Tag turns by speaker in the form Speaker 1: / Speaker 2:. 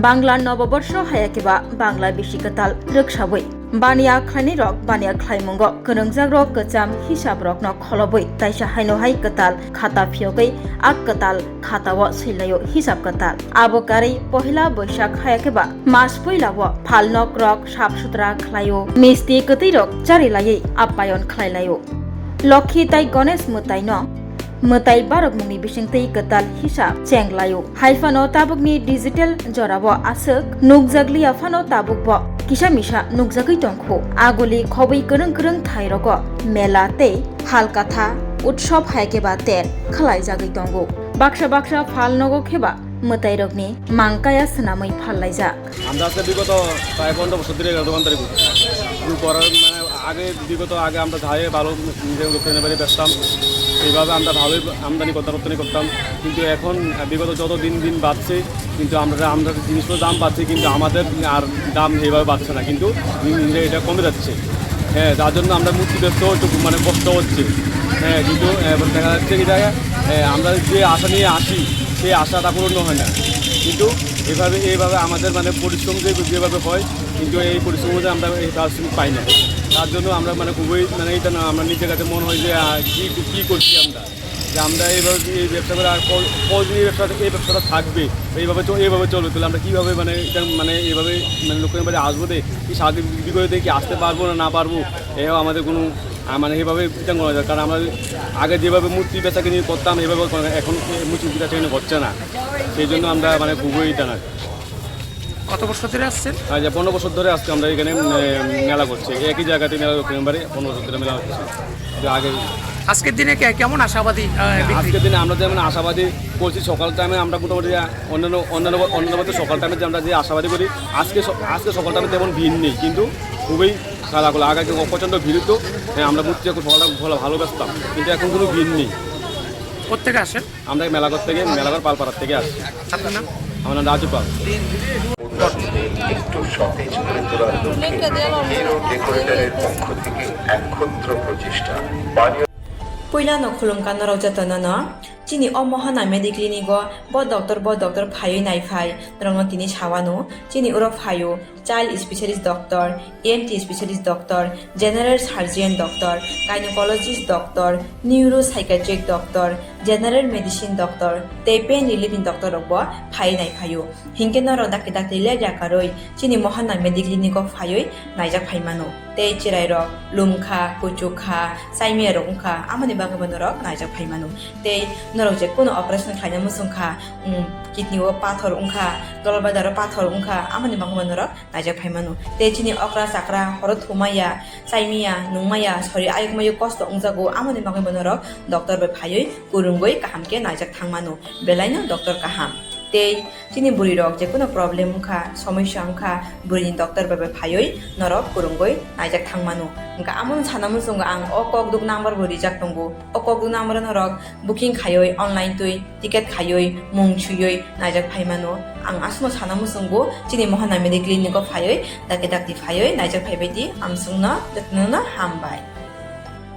Speaker 1: বাংলা নববর্ষ হায়াকেবা বাংলা বেশি কতাল রোকসাবই বানিয়া খানি রক বানিয়া খাইমুঙ্গ গনংজাক রক কচাম হিসাব রক ন খলবই তাইসা হাইনো হাই কতাল খাতা ফিয়গৈ আক কতাল খাতাও সৈলাयो হিসাব কতাল আবকারি পহিলা বৈশাখ হায়াকেবা মাস পইলাও ফালনক রক সাফ সুতরা খ্লাयो মিষ্টি কতৈ রক চারিলাই আপ্যায়ন খ্লাইলাयो লক্ষ্মী তাই গণেশ মুতাই ন Mwtai barok mungni bisingtei ketal hisab cenglayo haifano tabukni digital jorabo asuk nukjagli afano tabukbo kisamisa nukjagui tongkho agoli khobui kereng thairogo mela tei halkatha উৎসব হাইকেবা তের খালাই জাগৈ tongo baksa ফাল নগো খেবা Mwtai rokni mangkaya senamai ফাল্লাইজা
Speaker 2: আমরা আজকে বিগত প্রায় 15 বছর ধরে দোকানদারি করি করার মানে আগে আমরা ধায়ে ভালো নিজের দোকানে বাড়ি বেচতাম এইভাবে আমরা ভালোই আমদানি রপ্তানি করতাম কিন্তু এখন বিগত যত দিন বাড়ছে কিন্তু আমরা জিনিসগুলোর দাম বাড়ছে কিন্তু আমাদের আর দাম এইভাবে বাড়ছে না কিন্তু এটা কমে যাচ্ছে হ্যাঁ যার জন্য আমরা মুক্তি ব্যস্ত একটু মানে কষ্ট হচ্ছে হ্যাঁ কিন্তু দেখা যাচ্ছে কি জায়গায় আমরা যে আশা নিয়ে আসি সেই আশাটা পূর্ণ হয় না কিন্তু এইভাবে আমাদের মানে পরিশ্রম যেভাবে হয় কিন্তু এই পরিশ্রমে আমরা এই পারিশ্রমিক পাই না তার জন্য আমরা মানে খুবই মানে এটা না আমরা নিজের কাছে মনে হয় যে কী করছি যে আমরা এইভাবে এই ব্যবসা করে আর কদিন এই ব্যবসাটা থাকবে এইভাবে চলবে তাহলে আমরা কীভাবে মানে এটা মানে এইভাবে মানে লোকের বাড়ি আসবো দে কি সাহায্য বিক্রি করে দিয়ে কি আসতে পারবো না পারবো এও আমাদের কোনো মানে এইভাবে চিন্তা করা যায় কারণ আমরা আগে যেভাবে মূর্তি বেচাকে নিয়ে করতাম এইভাবে এখন মূর্তি বেচা কিনে হচ্ছে না সেই জন্য আমরা মানে খুবই এটা না
Speaker 3: কত বছর ধরে আসছেন?
Speaker 2: 15 বছর ধরে আজকে আমরা এখানে মেলা করছি একই জায়গাতে মেলা বাড়ি 15 বছর ধরে মেলা হচ্ছে আগে
Speaker 3: আজকের দিনে কেমন আশাবাদী?
Speaker 2: আজকের দিনে আমরা যেমন আশাবাদী করছি সকাল টাইমে আমরা মোটামুটি অন্যান্য সকাল টাইমে যে আমরা যে আশাবাদী করি আজকে সকাল টাইমে তেমন ভিড় নেই কিন্তু খুবই খারাপ হলো আগে প্রচণ্ড ভিড় তো আমরা মূর্তি ভালো ব্যস্তাম কিন্তু এখন কোনো ভিড় নেই।
Speaker 3: কোথেকে আসেন?
Speaker 2: আমরা মেলাঘর পালপাড়ার থেকে আসছি।
Speaker 3: আপনার নাম?
Speaker 2: আমার নাম রাজু পাল।
Speaker 4: একটু সতেজ করে তোলার লক্ষ্যে হিরো ডেকোরেটরের পক্ষ থেকে এক ক্ষুদ্র প্রচেষ্টা
Speaker 5: Puyla no khulumka no raujatana no chini o mohana mediclinigo bo doctor phayo nai phai rongno tini chawano chini uro phayo child specialist doctor ENT specialist doctor general surgeon doctor gynecologist doctor neuropsychiatric doctor general medicine doctor te pain relieving doctor robo phai nai phayo hingke no ro dakti le jakaroi chini mohana mediclinigo phayo naijak phaimano te chirai ro lumkha kuchukha saimia rongkha amani bagabano ro naijak phaimano te norok je kono operation khaina musungkha kidney o pathor ungkha dolbadar pathor ungkha amani bagabano ro naijak phaimano te chini okra sakra horo thumaya saimia nungmaya sori ayukmayu kosto ungjago amani bagabano ro doctor be phayoi kurungoi kahamke naijak thangmano belaino doctor kaham tei chini buri rok je kono problem ungkha সমস্যা ungkha buri doctor be phayoi norok kurungoi naijak thangmano ungka amon sanamu sunga ang okok duk number buri jak tongo okok duk number norok booking khayoi online tui ticket khayoi mung chuyoi naijak phaimano ang asmo sanamu sungo chini mohana medical clinic phayoi dakti phayoi naijak phaibai di amsungna datnuna hambai